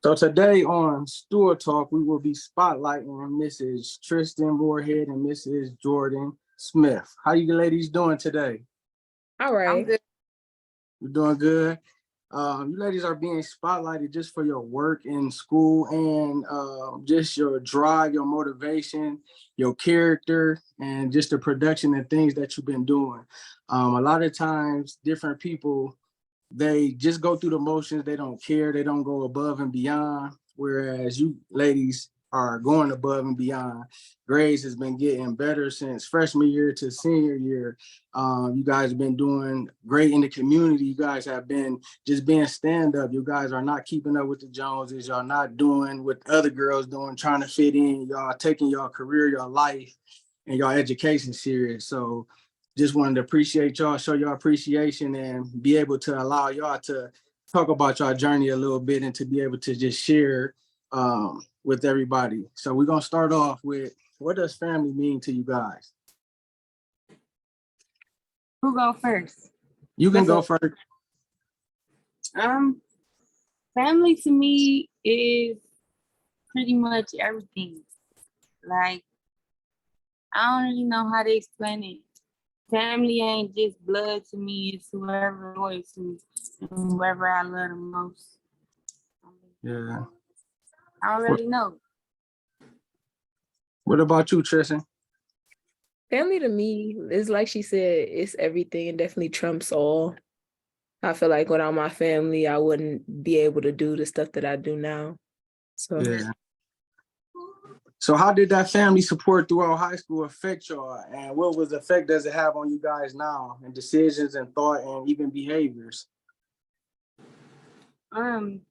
So today on Stewart Talk, we will be spotlighting Mrs. Triston Morehead and Mrs. Jordyn Smith. How you ladies doing today? All I'm right. good. You doing good? You ladies are being spotlighted just for your work in school and just your drive, your motivation, your character, and just the production and things that you've been doing. A lot of times, different people they just go through the motions. They don't care. They don't go above and beyond. Whereas you ladies are going above and beyond. Grades has been getting better since freshman year to senior year. You guys have been doing great in the community. You guys have been just being stand up. You guys are not keeping up with the Joneses. Y'all not doing what other girls doing, trying to fit in. Y'all taking your career, your life, and your education serious. So just wanted to appreciate y'all, show y'all appreciation, and be able to allow y'all to talk about y'all journey a little bit and to be able to just share with everybody. So we're gonna start off with, what does family mean to you guys? Who go first? You can go first. Um, Family to me is pretty much everything. Like, I don't really know how to explain it. Family ain't just blood to me, it's whoever loyal to me and whoever I love the most. Yeah. I don't really know. What about you, Tristan? Family to me is like she said, it's everything and definitely trumps all. I feel like without my family, I wouldn't be able to do the stuff that I do now. So Yeah. So how did that family support throughout high school affect y'all? And what was the effect does it have on you guys now and decisions and thought and even behaviors? I'm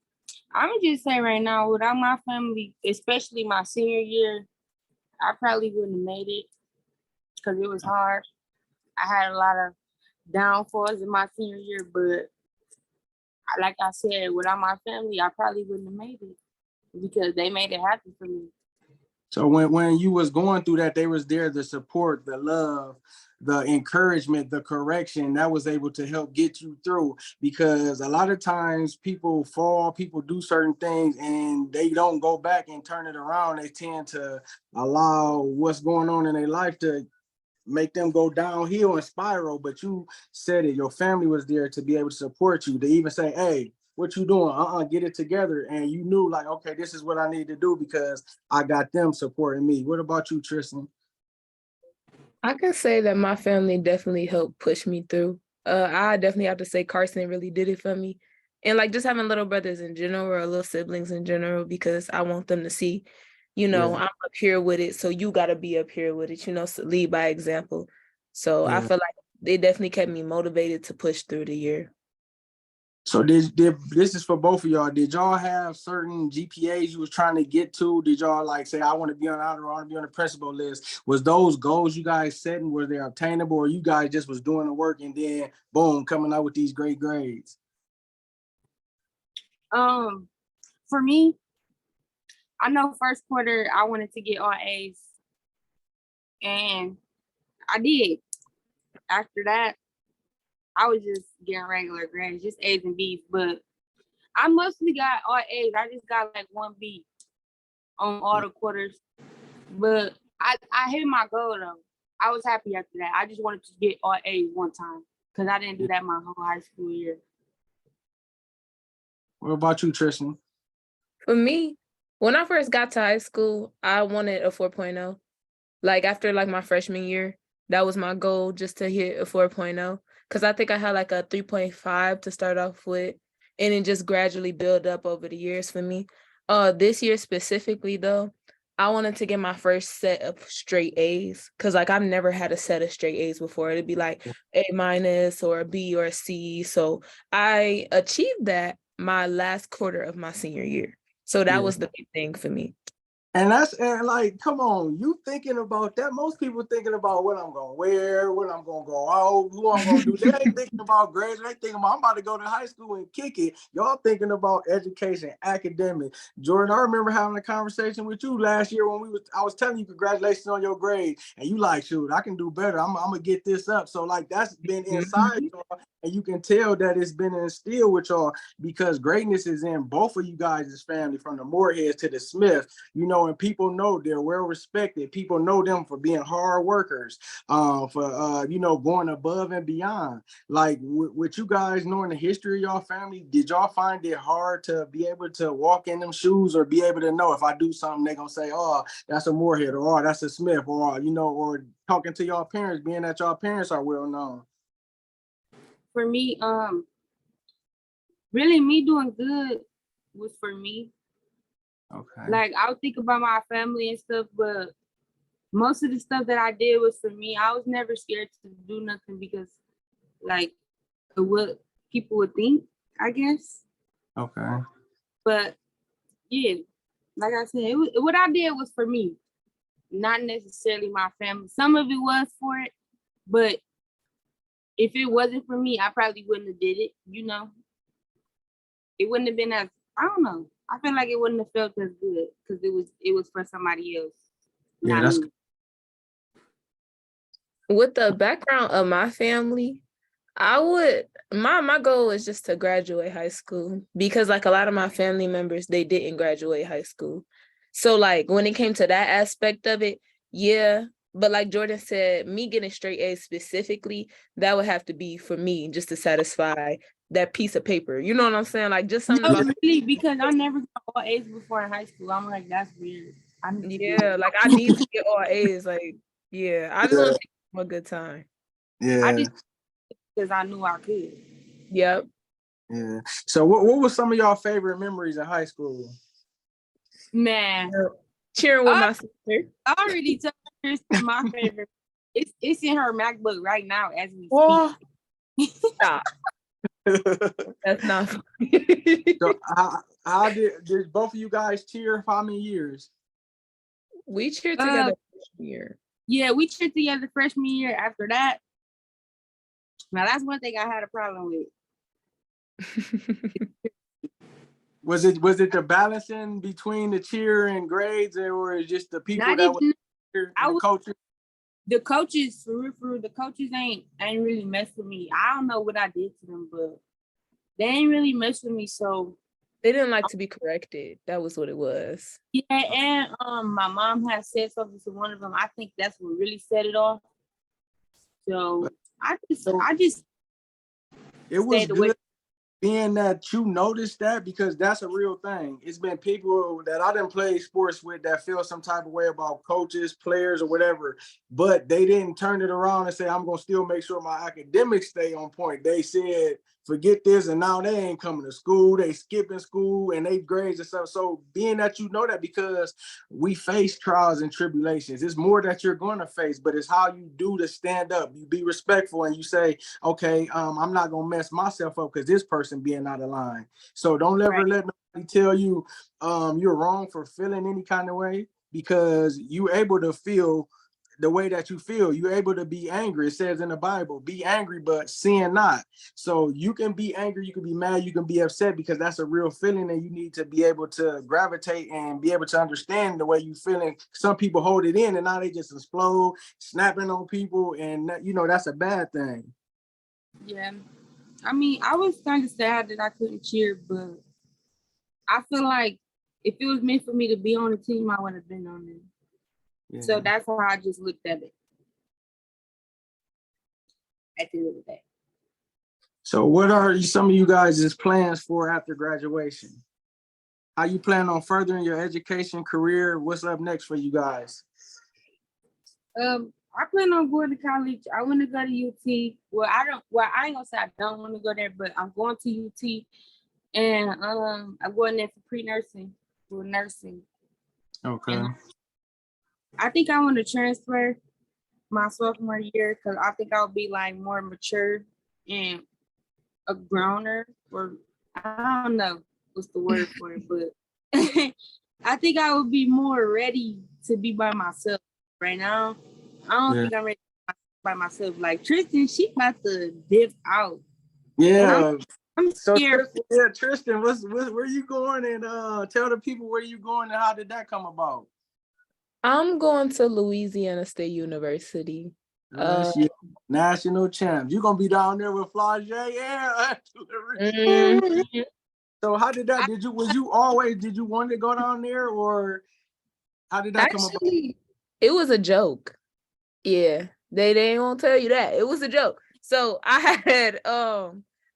gonna just say right now, without my family, especially my senior year, I probably wouldn't have made it because it was hard. I had a lot of downfalls in my senior year, but like I said, without my family, I probably wouldn't have made it because they made it happen for me. So when you was going through that, they was there to support, the love, the encouragement, the correction that was able to help get you through. Because a lot of times people fall, people do certain things and they don't go back and turn it around. They tend to allow what's going on in their life to make them go downhill and spiral. But you said it, your family was there to be able to support you, to even say, hey, what you doing? Get it together. And you knew like, okay, this is what I need to do because I got them supporting me. What about you, Tristan? I can say that my family definitely helped push me through. I definitely have to say Carson really did it for me. And like just having little brothers in general or little siblings in general, because I want them to see, Yeah. I'm up here with it. So you got to be up here with it, so lead by example. So I Yeah. feel like they definitely kept me motivated to push through the year. So did this is for both of y'all. Did y'all have certain GPAs you was trying to get to? Did y'all like say, I want to be on honor, I want to be on the principal list? Was those goals you guys setting, were they obtainable, or you guys just was doing the work and then boom, coming out with these great grades? For me, I know first quarter I wanted to get all A's, and I did. After that, I was just getting regular grades, just A's and B's. But I mostly got all A's. I just got like one B on all the quarters. But I hit my goal though. I was happy after that. I just wanted to get all A's one time because I didn't do that my whole high school year. What about you, Tristan? For me, when I first got to high school, I wanted a 4.0. Like after like my freshman year, that was my goal, just to hit a 4.0. Because I think I had like a 3.5 to start off with, and then just gradually build up over the years for me. This year specifically though, I wanted to get my first set of straight A's, because like I've never had a set of straight A's before. It'd be like A minus or a B or a C. So I achieved that my last quarter of my senior year. So that was the big thing for me. And like, come on, you thinking about that? Most people thinking about what I'm gonna wear, what I'm gonna go out, who I'm gonna do. They ain't thinking about grades. They thinking about I'm about to go to high school and kick it. Y'all thinking about education, academic. Jordyn, I remember having a conversation with you last year when I was telling you congratulations on your grade, and you like, shoot, I can do better. I'm gonna get this up. So like that's been inside y'all, and you can tell that it's been instilled with y'all because greatness is in both of you guys' family, from the Moreheads to the Smith. And people know they're well respected. People know them for being hard workers, for going above and beyond. Like with you guys knowing the history of y'all family, did y'all find it hard to be able to walk in them shoes or be able to know if I do something, they're gonna say, oh, that's a Morehead, or oh, that's a Smith, or or talking to y'all parents, being that y'all parents are well known? For me, really me doing good was for me. Okay. Like I would think about my family and stuff, but most of the stuff that I did was for me. I was never scared to do nothing because like of what people would think, I guess. Okay. But yeah, like I said, what I did was for me, not necessarily my family. Some of it was for it, but if it wasn't for me, I probably wouldn't have did it, It wouldn't have been as, I don't know. I feel like it wouldn't have felt as good because it was for somebody else. Yeah, that's me. With the background of my family, my goal is just to graduate high school because like a lot of my family members, they didn't graduate high school. So like when it came to that aspect of it, yeah. But like Jordyn said, me getting straight A's specifically, that would have to be for me just to satisfy that piece of paper. You know what I'm saying? Like just something No, about really, because I never got all A's before in high school. I'm like, that's weird. I need to yeah, like I need to get all A's. Like, yeah, I just want to take a good time. I just because I knew I could. Yep. Yeah. So what was some of y'all favorite memories in high school? Man, Cheering with my sister. I already told Triston my favorite. It's in her MacBook right now as we speak. Stop. That's not funny. So how did both of you guys cheer for how many years? We cheered together freshman year. Yeah, we cheered together freshman year. After that, now that's one thing I had a problem with. Was it the balancing between the cheer and grades, or was it just the people that were cheer and the coaches? The coaches, for real, the coaches ain't really mess with me. I don't know what I did to them, but they ain't really mess with me. So they didn't like to be corrected. That was what it was. Yeah, and my mom had said something to one of them. I think that's what really set it off. So I just it was good being that you noticed that, because that's a real thing. It's been people that I didn't play sports with that feel some type of way about coaches, players, or whatever, but they didn't turn it around and say, I'm going to still make sure my academics stay on point. They said, forget this, and now they ain't coming to school. They skipping school and they grades and stuff. So being that you know that, because we face trials and tribulations, it's more that you're going to face, but it's how you do to stand up. You be respectful and you say, okay, I'm not going to mess myself up because this person being out of line. So don't ever let nobody tell you you're wrong for feeling any kind of way, because you able to feel the way that you feel. You're able to be angry. It says in the Bible, be angry, but sin not. So you can be angry, you can be mad, you can be upset, because that's a real feeling, and you need to be able to gravitate and be able to understand the way you feeling. Some people hold it in and now they just explode, snapping on people, and that's a bad thing. Yeah. I mean, I was kind of sad that I couldn't cheer, but I feel like if it was meant for me to be on the team, I would have been on it. Yeah. So that's how I just looked at it at the end of the day. So what are some of you guys' plans for after graduation? How you plan on furthering your education career? What's up next for you guys? I plan on going to college. I want to go to UT. Well, I ain't gonna say I don't want to go there, but I'm going to UT, and I'm going there for pre-nursing, for nursing. Okay. And I think I want to transfer my sophomore year because I think I'll be like more mature and a growner, or I don't know what's the word for it, but I think I would be more ready to be by myself right now. I don't think I'm ready by myself. Like Tristan, she about to dip out. Yeah. I'm So scared. Tristan, where you going? And tell the people where you going and how did that come about? I'm going to Louisiana State University. LSU national champs. You gonna be down there with Flage? Yeah. Mhm. So how did that? Did you want to go down there, or how did that come about? Actually, it was a joke. Yeah, they won't tell you that. It was a joke. So I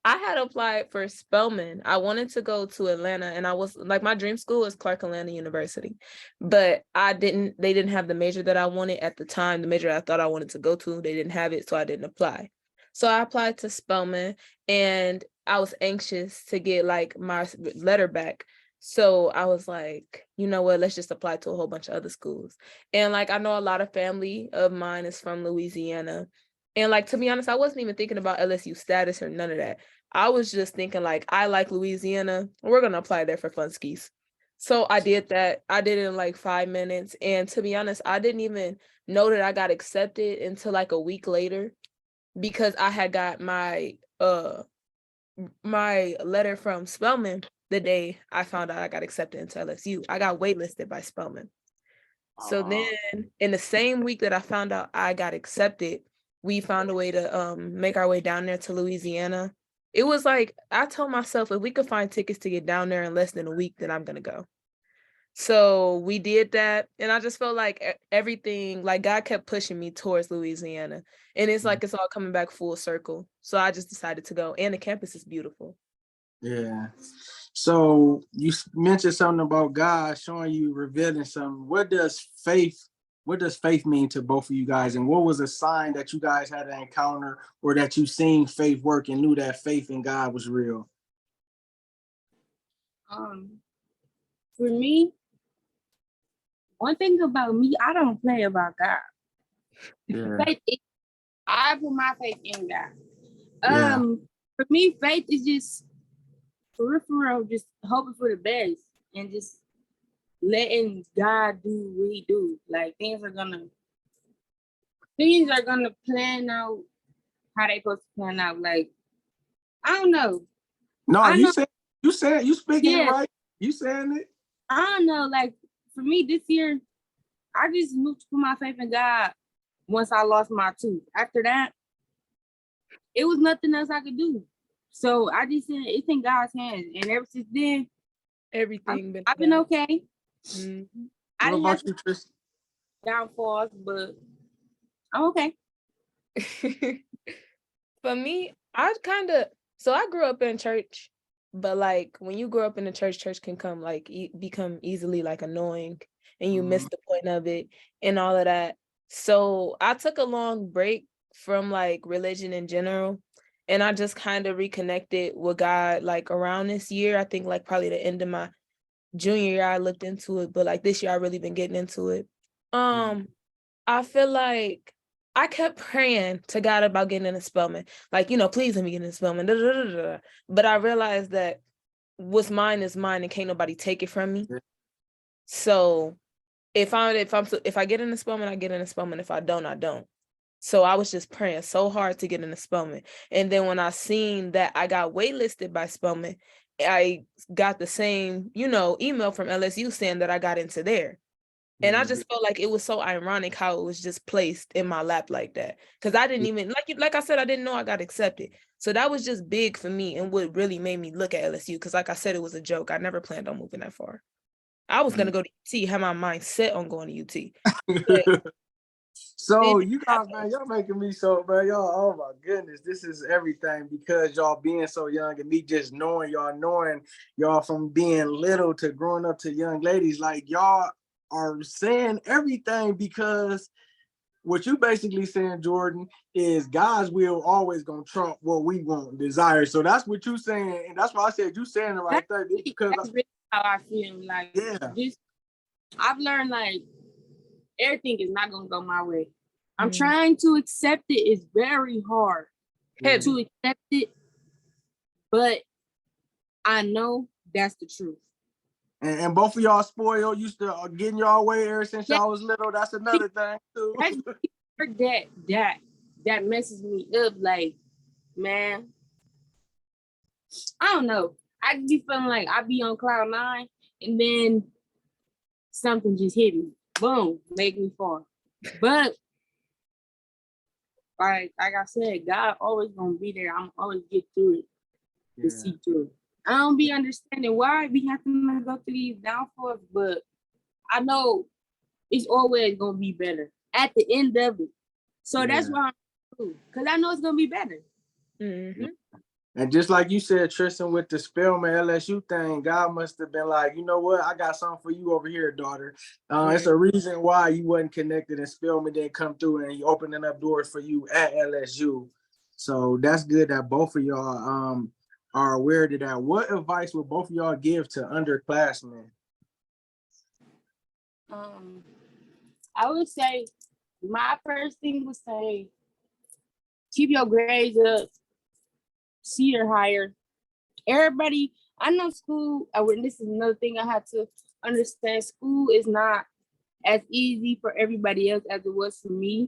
had applied for Spelman. I wanted to go to Atlanta, and I was like, my dream school is Clark Atlanta University, but they didn't have the major that I wanted at the time. The major I thought I wanted to go to, they didn't have it, so I didn't apply. So I applied to Spelman, and I was anxious to get like my letter back. So I was like, you know what, let's just apply to a whole bunch of other schools. And like, I know a lot of family of mine is from Louisiana. And like, to be honest, I wasn't even thinking about LSU status or none of that. I was just thinking like, I like Louisiana. We're going to apply there for fun skis. So I did that. I did it in like 5 minutes. And to be honest, I didn't even know that I got accepted until like a week later, because I had got my letter from Spelman the day I found out I got accepted into LSU. I got waitlisted by Spelman. So then in the same week that I found out I got accepted, we found a way to make our way down there to Louisiana. It was like, I told myself, if we could find tickets to get down there in less than a week, then I'm gonna go. So we did that, and I just felt like everything, like God kept pushing me towards Louisiana, and it's like it's all coming back full circle. So I just decided to go, and the campus is beautiful. Yeah. So you mentioned something about God showing you, revealing something. What does faith mean to both of you guys? And what was a sign that you guys had an encounter, or that you seen faith work and knew that faith in God was real? For me, one thing about me, I don't play about God. Yeah. I put my faith in God. Yeah. For me, faith is just for real, just hoping for the best and just letting God do what He do. Like things are gonna plan out how they supposed to plan out. Like I don't know. No, I know. you speaking Yeah. it right. You saying it. I don't know. Like for me this year, I just moved to put my faith in God once I lost my tooth. After that, it was nothing else I could do. So I just said it's in God's hands. And ever since then, I've been okay. Mm-hmm. I What didn't have about you, Tristan? downfalls, but I'm okay. For me, I grew up in church, but like when you grow up in the church can come like become easily like annoying, and you miss the point of it and all of that. So I took a long break from like religion in general, and I just kind of reconnected with God like around this year. I think like probably the end of my junior year I looked into it, but like this year I really been getting into it. I feel like I kept praying to God about getting in the Spelman, like, please let me get in the Spelman. Da, da, da, da, da. But I realized that what's mine is mine, and can't nobody take it from me. So if I get in the Spelman, I get in the Spelman. If I don't, I don't. So I was just praying so hard to get in the Spelman, and then when I seen that I got waitlisted by Spelman, I got the same email from LSU saying that I got into there. And I just felt like it was so ironic how it was just placed in my lap like that. Because I didn't even, like I said, I didn't know I got accepted. So that was just big for me, and what really made me look at LSU. Because like I said, it was a joke. I never planned on moving that far. I was going to go to UT, have my mind set on going to UT. But So you guys, man, y'all making me so, man, y'all, oh my goodness, this is everything, because y'all being so young and me just knowing y'all from being little to growing up to young ladies, like y'all are saying everything, because what you basically saying, Jordyn, is God's will always gonna trump what we want and desire. So that's what you saying, and that's why I said you saying the right thing, because that's really how I feel. Like I've learned like everything is not gonna go my way. I'm trying to accept it. It's very hard to accept it, but I know that's the truth. And both of y'all spoiled, used to getting y'all way ever since Yeah. y'all was little. That's another thing too. That's that messes me up. Like, man, I don't know. I be feeling like I be on cloud 9, and then something just hit me. Boom, make me fall. But like I said, God always gonna be there. I'm always get through it to see through it. I don't be understanding why we have to go through these downfalls, but I know it's always gonna be better at the end of it. So that's why I'm cool, because I know it's gonna be better. Mm-hmm. And just like you said, Triston, with the Spelman LSU thing, God must have been like, you know what? I got something for you over here, daughter. It's a reason why you wasn't connected and Spelman didn't come through and he opening up doors for you at LSU. So that's good that both of y'all are aware of that. What advice would both of y'all give to underclassmen? I would say my first thing would say keep your grades up, see or higher. Everybody, I know school, and this is another thing I had to understand, school is not as easy for everybody else as it was for me.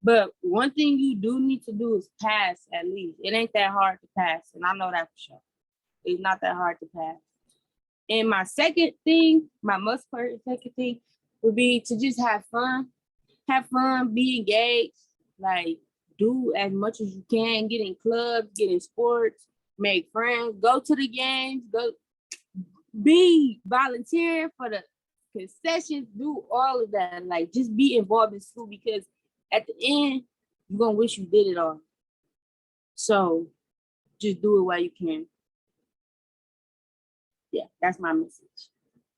But one thing you do need to do is pass at least. It ain't that hard to pass, and I know that for sure. It's not that hard to pass. And my second thing, my most important second thing would be to just have fun. Have fun, be engaged, like do as much as you can, get in clubs, get in sports, make friends, go to the games, go be volunteer for the concessions, do all of that. Like just be involved in school because at the end, you're gonna wish you did it all. So just do it while you can. Yeah, that's my message.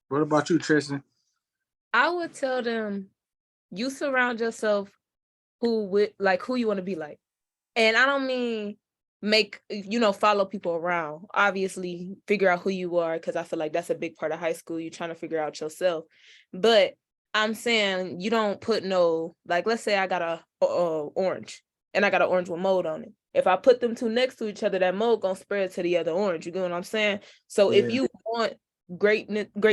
What about you, Triston? I would tell them you surround yourself who you want to be like. And I don't mean follow people around. Obviously, figure out who you are, because I feel like that's a big part of high school. You're trying to figure out yourself. But I'm saying you don't put let's say I got a orange and I got an orange with mold on it. If I put them two next to each other, that mold gonna spread to the other orange. You get what I'm saying? So if you want great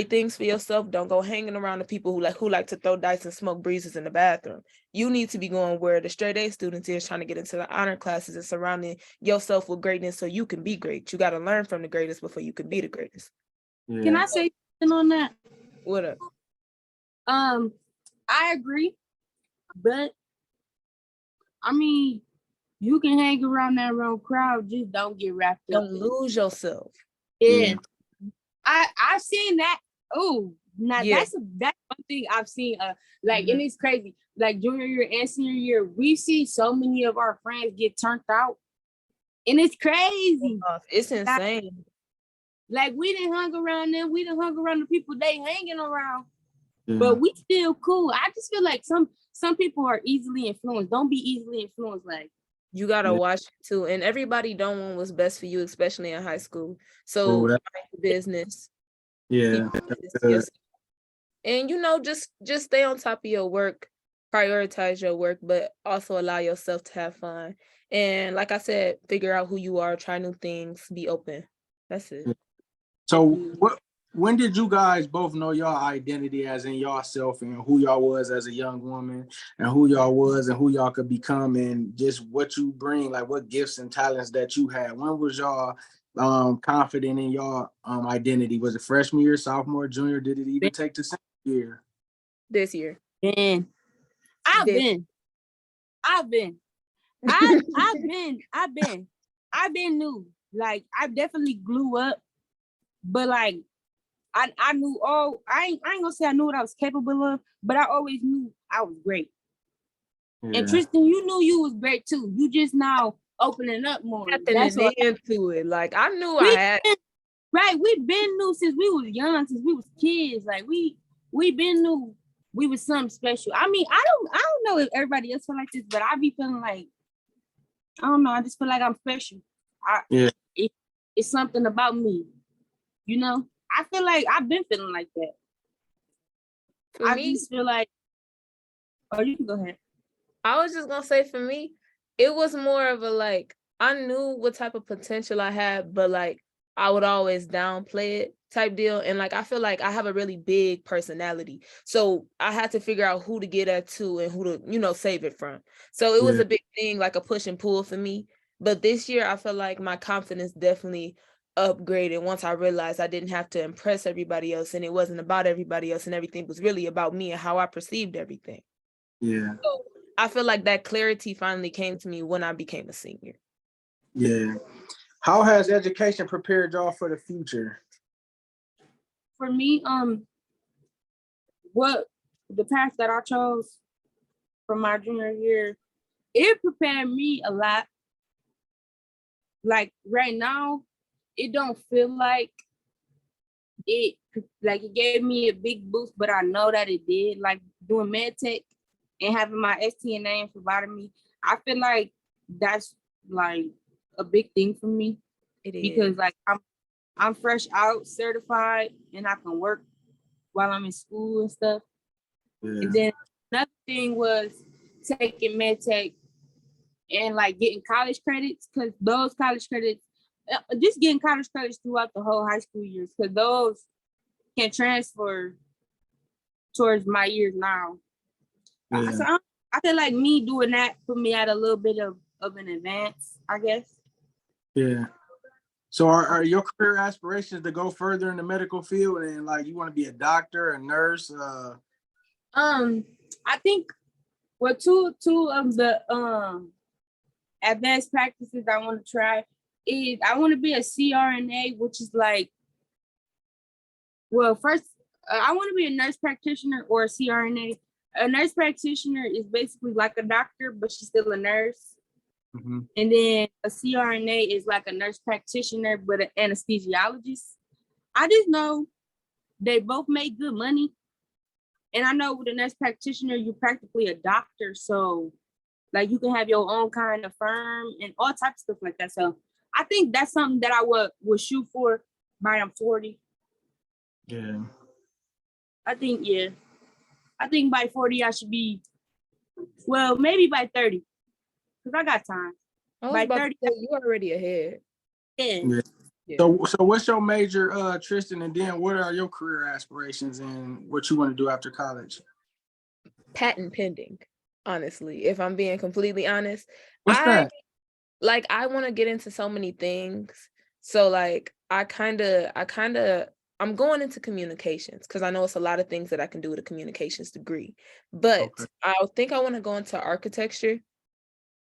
things for yourself, don't go hanging around the people who like to throw dice and smoke breezes in the bathroom. You need to be going where the straight A students is, trying to get into the honor classes and surrounding yourself with greatness so you can be great. You got to learn from the greatest before you can be the greatest. Yeah. Can I say something on that? What up? I agree, but I mean, you can hang around that wrong crowd, just don't get wrapped up. Don't lose yourself. Yeah. I've seen that. Oh, now Yeah. that's one thing I've seen. And it's crazy. Like junior year and senior year, we see so many of our friends get turned out, and it's crazy. It's insane. Like we didn't hung around them. We didn't hung around the people they hanging around, Yeah. but we still cool. I just feel like some people are easily influenced. Don't be easily influenced. Like you gotta watch it too, and everybody don't want what's best for you, especially in high school. So mind your business. Yeah. And just stay on top of your work, prioritize your work, but also allow yourself to have fun. And like I said, figure out who you are, try new things, be open. That's it. So when did you guys both know your identity as in yourself and who y'all was as a young woman and who y'all was and who y'all could become and just what you bring, like what gifts and talents that you had? When was y'all confident in your identity? Was it freshman year, sophomore, junior? Did it even take the same year? This year. Man, I've been new. Like I definitely grew up, but like I knew I ain't gonna say I knew what I was capable of, but I always knew I was great. Yeah. And Triston, you knew you was great too. You just now opening up more. That's what into it. Like I knew I had. Right, we've been new since we was young, since we was kids. Like we been new. We was something special. I mean, I don't know if everybody else feel like this, but I be feeling like I don't know. I just feel like I'm special. It's something about me, you know. I feel like I've been feeling like that. I just feel like. Oh, you can go ahead. I was just gonna say, for me, it was more of a I knew what type of potential I had, but I would always downplay it type deal. And like, I feel like I have a really big personality. So I had to figure out who to get at to and who to, save it from. So it was Yeah. a big thing, like a push and pull for me. But this year, I feel like my confidence definitely upgraded once I realized I didn't have to impress everybody else, and it wasn't about everybody else, and everything was really about me and how I perceived everything. Yeah. So I feel like that clarity finally came to me when I became a senior. Yeah. How has education prepared y'all for the future? For me, what the path that I chose for my junior year, it prepared me a lot. Like right now, it don't feel like it gave me a big boost, but I know that it did. Like doing med tech and having my STNA and phlebotomy, I feel like that's like a big thing for me. It is. Because like I'm fresh out certified and I can work while I'm in school and stuff. Yeah. And then another thing was taking med tech and like getting college credits, because those college credits, just getting college credits throughout the whole high school years, because those can transfer towards my years now. Yeah. So I feel like me doing that put me at a little bit of an advance, I guess. Yeah. So are your career aspirations to go further in the medical field, and like you want to be a doctor, a nurse? I think two of the advanced practices I want to try is I want to be a CRNA, which is like, well, first I want to be a nurse practitioner or a CRNA. A nurse practitioner is basically like a doctor, but she's still a nurse. Mm-hmm. And then a CRNA is like a nurse practitioner, but an anesthesiologist. I just know they both make good money. And I know with a nurse practitioner, you're practically a doctor. So like you can have your own kind of firm and all types of stuff like that. So I think that's something that I would shoot for by I'm 40. Yeah. I think by 40 I should be, well, maybe by 30. Because I got time. I was By about 30, to say, you already ahead. Yeah. Yeah. So what's your major, Triston, and then what are your career aspirations and what you want to do after college? Patent pending, honestly, if I'm being completely honest. What's that? I want to get into so many things. So like I'm going into communications because I know it's a lot of things that I can do with a communications degree. But Okay. I think I want to go into architecture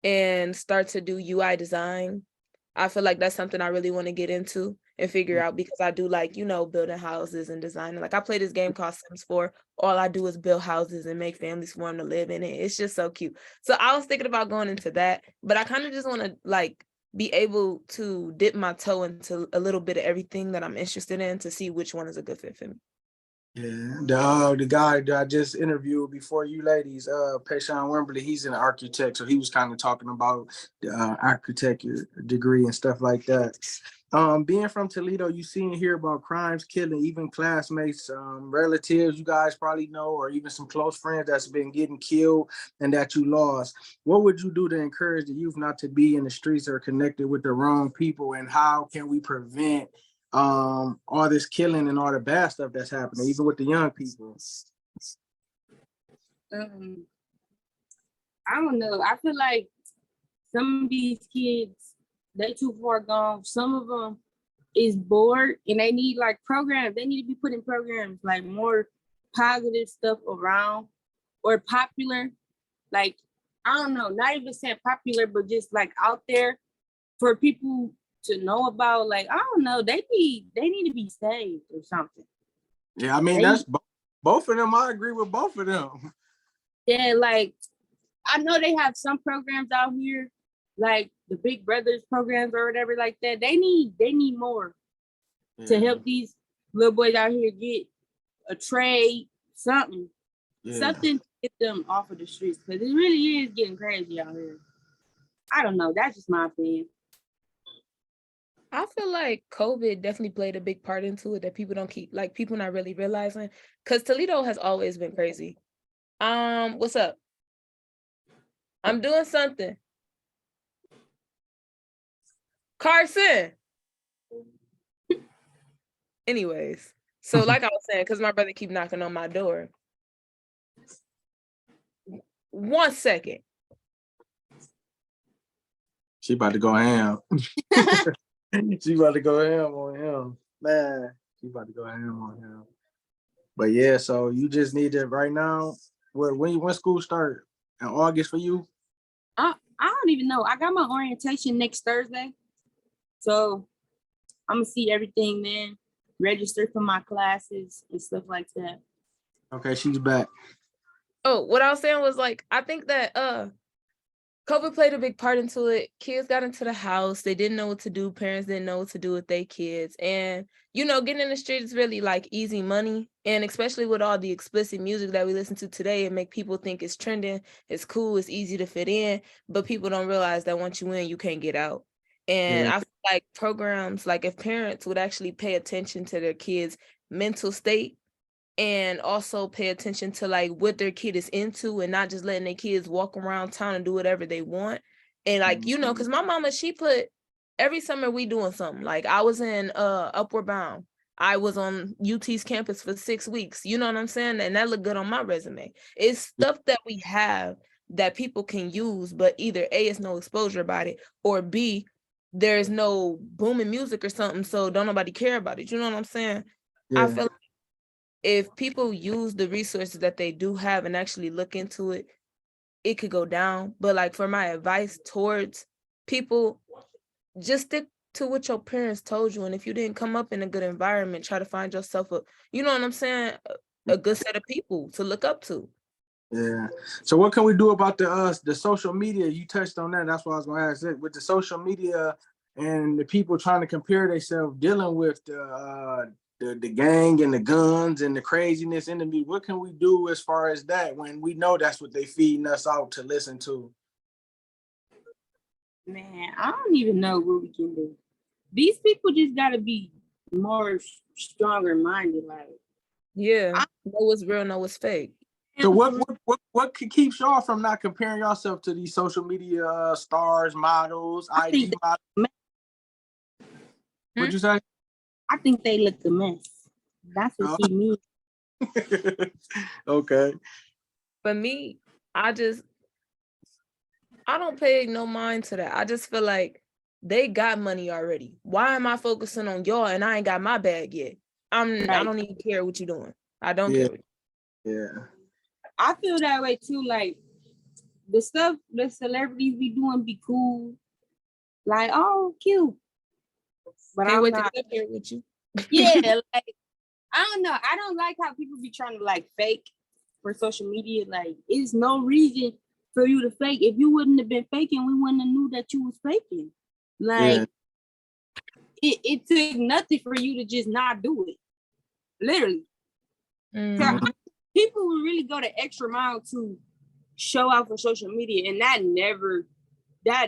and start to do UI design. I feel like that's something I really want to get into and figure out, because I do like, building houses and designing. Like I play this game called Sims 4. All I do is build houses and make families for them to live in it. It's just so cute. So I was thinking about going into that, but I kind of just want to like be able to dip my toe into a little bit of everything that I'm interested in to see which one is a good fit for me. Yeah, the guy that I just interviewed before you ladies, Payshawn Wembley, he's an architect, so he was kind of talking about the architecture degree and stuff like that. Being from Toledo, you see and hear about crimes, killing, even classmates, relatives you guys probably know, or even some close friends that's been getting killed and that you lost. What would you do to encourage the youth not to be in the streets or connected with the wrong people, and how can we prevent all this killing and all the bad stuff that's happening, even with the young people? I don't know. I feel like some of these kids, they too far gone. Some of them is bored and they need like programs. They need to be put in programs like more positive stuff around, or popular. Like, I don't know, not even saying popular, but just like out there for people to know about. Like, I don't know, they need to be saved or something. Yeah, I mean, that's both of them. I agree with both of them. Yeah, like I know they have some programs out here, like the Big Brothers programs or whatever like that. They need more to help these little boys out here get a trade, something to get them off of the streets, because it really is getting crazy out here. I don't know. That's just my opinion. I feel like COVID definitely played a big part into it that people don't people not really realizing, because Toledo has always been crazy. What's up? I'm doing something. Carson. Anyways, so like I was saying, because my brother keep knocking on my door. 1 second. She about to go ham. She about to go ham on him. Man, she about to go ham on him. But yeah, so you just need to right now. When school start? In August for you? I don't even know. I got my orientation next Thursday. So I'm gonna see everything then, register for my classes and stuff like that. Okay, she's back. Oh, what I was saying was like, I think that COVID played a big part into it. Kids got into the house. They didn't know what to do. Parents didn't know what to do with their kids. And, getting in the street is really like easy money. And especially with all the explicit music that we listen to today, it make people think it's trending, it's cool, it's easy to fit in. But people don't realize that once you in, you can't get out. And I feel like programs, like if parents would actually pay attention to their kids' mental state, and also pay attention to like what their kid is into and not just letting their kids walk around town and do whatever they want. And like, because my mama, she put every summer we doing something. Like I was in Upward Bound. I was on UT's campus for 6 weeks. You know what I'm saying? And that looked good on my resume. It's stuff that we have that people can use, but either A, it's no exposure about it, or B, there's no booming music or something, so don't nobody care about it. You know what I'm saying? Yeah. I feel like if people use the resources that they do have and actually look into it, it could go down. But like for my advice towards people, just stick to what your parents told you. And if you didn't come up in a good environment, try to find yourself you know what I'm saying, a good set of people to look up to. Yeah. So what can we do about the social media? You touched on that. That's what I was gonna ask. With the social media and the people trying to compare themselves, dealing with the gang and the guns and the craziness in the media. What can we do as far as that when we know that's what they feeding us out to listen to? Man, I don't even know what we can do. These people just gotta be more stronger minded. Like, know what's real, know what's fake. So what keeps y'all from not comparing yourself to these social media stars, models, IG models? What'd you say? I think they look a mess. That's what keep me. Okay. For me, I don't pay no mind to that. I just feel like they got money already. Why am I focusing on y'all and I ain't got my bag yet? I don't even care what you're doing. I don't care. Yeah. I feel that way too. Like the stuff the celebrities be doing be cool. Like, oh, cute. But Can't I'm wait not to get up here with you. Yeah, like I don't know. I don't like how people be trying to like fake for social media. Like, it's no reason for you to fake. If you wouldn't have been faking, we wouldn't have knew that you was faking. Like, it took nothing for you to just not do it. Literally. So people will really go the extra mile to show out for social media, and that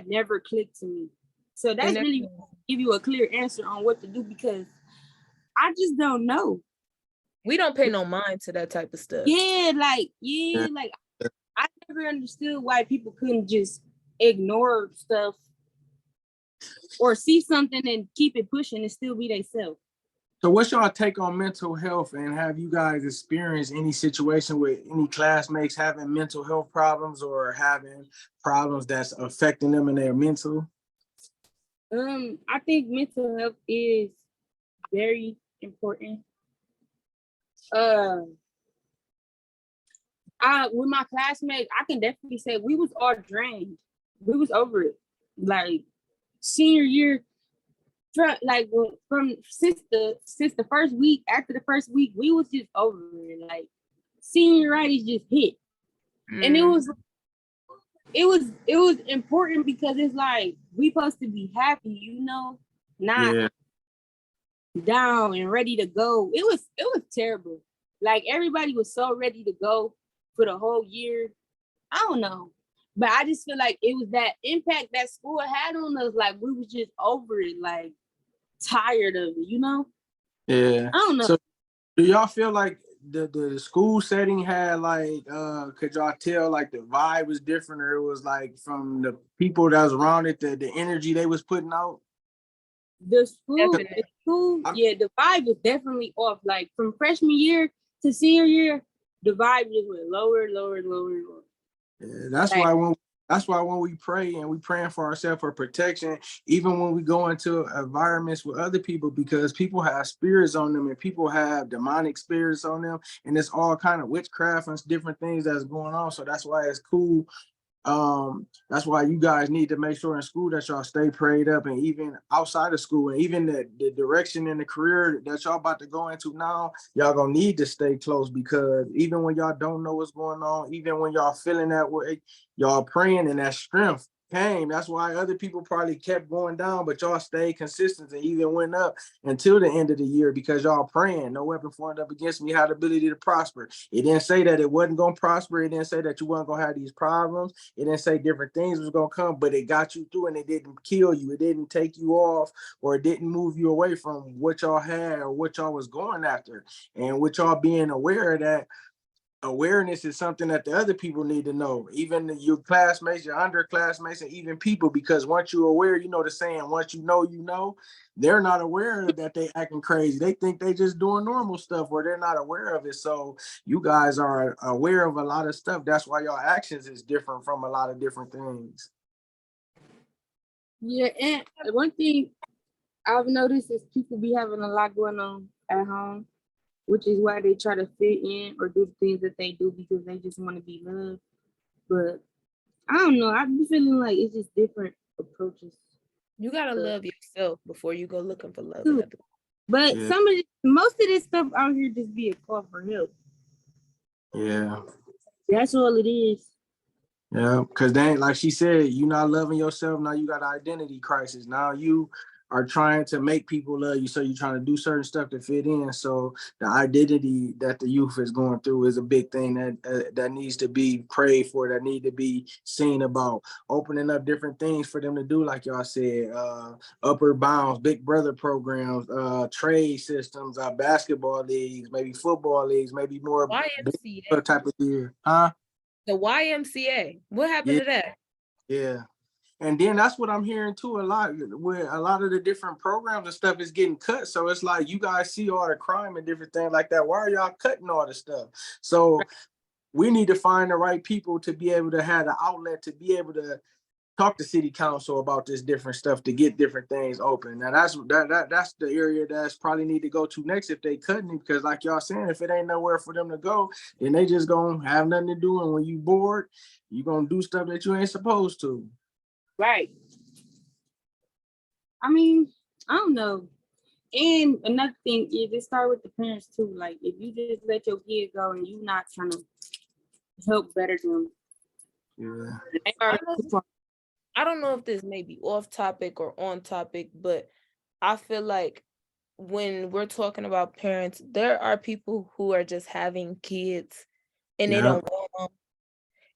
never clicked to me. So that's really give you a clear answer on what to do, because I just don't know. We don't pay no mind to that type of stuff. Like I never understood why people couldn't just ignore stuff or see something and keep it pushing and still be themselves. So what's your take on mental health, and have you guys experienced any situation with any classmates having mental health problems or having problems that's affecting them in their mental? I think mental health is very important. With my classmates, I can definitely say we was all drained. We was over it. Like senior year, since the first week, after the first week, we was just over it. Like senioritis just hit. And it was important because it's like we supposed to be happy, not down and ready to go. It was terrible. Like everybody was so ready to go for the whole year. I don't know. But I just feel like it was that impact that school had on us. Like we was just over it, like tired of it, Yeah. I don't know. So do y'all feel like the school setting had like could y'all tell like the vibe was different, or it was like from the people that was around it, the energy they was putting out? The school, Definitely. yeah, the vibe was definitely off. Like from freshman year to senior year, the vibe just went lower, lower, lower, lower. Yeah, that's Like, why when we pray and we praying for ourselves for protection, even when we go into environments with other people, because people have spirits on them and people have demonic spirits on them, and it's all kind of witchcraft and different things that's going on. So that's why it's cool. That's why you guys need to make sure in school that y'all stay prayed up, and even outside of school, and even the direction in the career that y'all about to go into now, y'all gonna need to stay close, because even when y'all don't know what's going on, even when y'all feeling that way, y'all praying, and that strength came. That's why other people probably kept going down, but y'all stayed consistent and even went up until the end of the year, because y'all praying, no weapon formed up against me had the ability to prosper. It didn't say that it wasn't gonna prosper. It didn't say that you weren't gonna have these problems. It didn't say different things was gonna come, but it got you through, and it didn't kill you. It didn't take you off, or it didn't move you away from what y'all had or what y'all was going after. And with y'all being aware of that, awareness is something that the other people need to know, even your classmates, your underclassmates, and even people, because once you're aware, you know the saying, once you know, they're not aware that they acting crazy. They think they just doing normal stuff, or they're not aware of it. So you guys are aware of a lot of stuff. That's why your actions is different from a lot of different things. yeah, and one thing I've noticed is people be having a lot going on at home, which is why they try to fit in or do the things that they do because they just want to be loved. But I don't know. I've been feeling like it's just different approaches. You gotta love yourself before you go looking for love in Too. other. But Yeah. most of this stuff out here just be a call for help. Yeah. That's all it is. Yeah, because then, like she said, you not loving yourself. Now you got an identity crisis. Now you are trying to make people love you. So you're trying to do certain stuff to fit in. So the identity that the youth is going through is a big thing that needs to be prayed for, that need to be seen about. Opening up different things for them to do, like y'all said, upper bounds, big brother programs, trade systems, basketball leagues, maybe football leagues, maybe more YMCA. type of year. Huh? The YMCA. What happened Yeah. to that? Yeah. And then that's what I'm hearing too a lot, where a lot of the different programs and stuff is getting cut. So it's like you guys see all the crime and different things like that. Why are y'all cutting all the stuff? So we need to find the right people to be able to have the outlet to be able to talk to city council about this different stuff to get different things open. Now that's the area that's probably need to go to next if they cutting it, because like y'all saying, if it ain't nowhere for them to go, then they just gonna have nothing to do. And when you bored, you gonna do stuff that you ain't supposed to. Right. I mean, I don't know. And another thing is it start with the parents too. Like if you just let your kid go and you not trying to help better them. Yeah. I don't know if this may be off topic or on topic, but I feel like when we're talking about parents, there are people who are just having kids and they don't want them,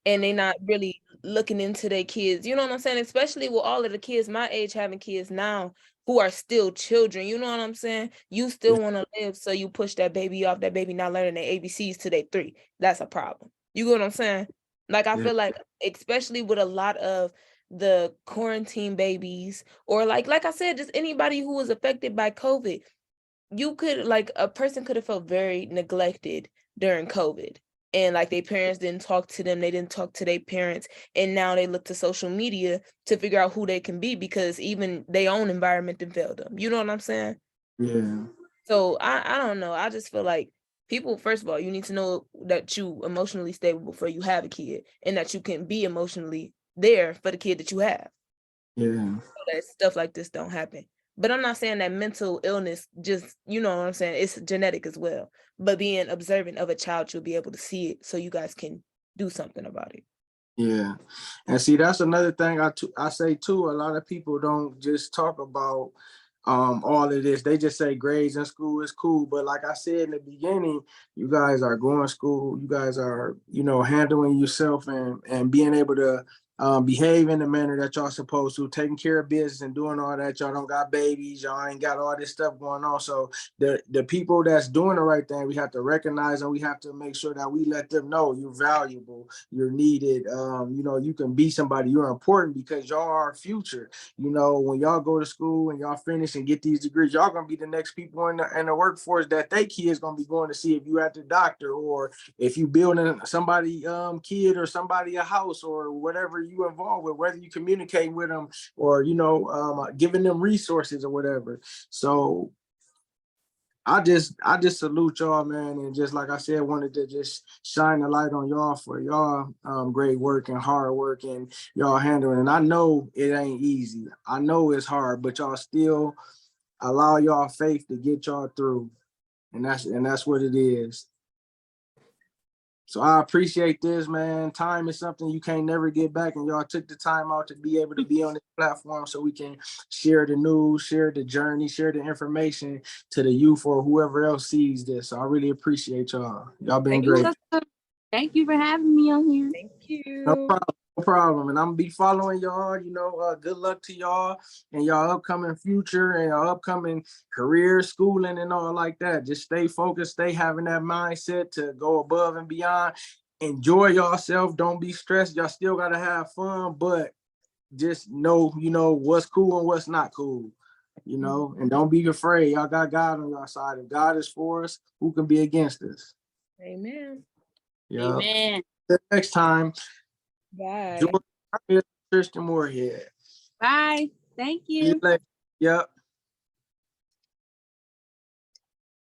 and they're not really looking into their kids. You know what I'm saying? Especially with all of the kids my age having kids now who are still children. You know what I'm saying? You still want to live, so you push that baby off, that baby not learning their ABCs till they 3. That's a problem. You get what I'm saying? Like, I feel like, especially with a lot of the quarantine babies, or like I said, just anybody who was affected by COVID, you could, like, a person could have felt very neglected during COVID. And like their parents didn't talk to them, they didn't talk to their parents, and now they look to social media to figure out who they can be because even their own environment didn't fail them. You know what I'm saying? Yeah. So I don't know. I just feel like people, first of all, you need to know that you emotionally stable before you have a kid, and that you can be emotionally there for the kid that you have. Yeah. So that stuff like this don't happen. But I'm not saying that mental illness just, you know what I'm saying, it's genetic as well. But being observant of a child, you'll be able to see it so you guys can do something about it. Yeah. And see, that's another thing I say too. A lot of people don't just talk about all of this. They just say grades in school is cool. But like I said in the beginning, you guys are going to school. You guys are, handling yourself and being able to behave in the manner that y'all supposed to, taking care of business and doing all that. Y'all don't got babies, y'all ain't got all this stuff going on. So the people that's doing the right thing, we have to recognize, and we have to make sure that we let them know you're valuable, you're needed. You know, you can be somebody, you're important, because y'all are our future. You know, when y'all go to school and y'all finish and get these degrees, y'all gonna be the next people in the workforce that they kids gonna be going to see if you at the doctor, or if you building somebody kid or somebody a house or whatever you involved with, whether you communicate with them or, you know, giving them resources or whatever. So I just salute y'all, man, and just like I said, wanted to just shine the light on y'all for y'all great work and hard work and y'all handling. And I know it ain't easy. I know it's hard, but y'all still allow y'all faith to get y'all through, and that's what it is. So I appreciate this, man. Time is something you can't never get back, and y'all took the time out to be able to be on this platform so we can share the news, share the journey, share the information to the youth or whoever else sees this. So I really appreciate y'all. Y'all been great. Thank you for having me on here. Thank you. No problem. No problem. And I'm gonna be following y'all. You know, good luck to y'all and y'all upcoming future and y'all upcoming career, schooling, and all like that. Just stay focused, stay having that mindset to go above and beyond. Enjoy yourself. Don't be stressed. Y'all still gotta have fun, but just know, you know, what's cool and what's not cool. You know, and don't be afraid. Y'all got God on your side. If God is for us, who can be against us? Amen. Yeah. Amen. Next time. Bye. Jordyn, Triston Morehead. Bye. Thank See you you. later. Yep.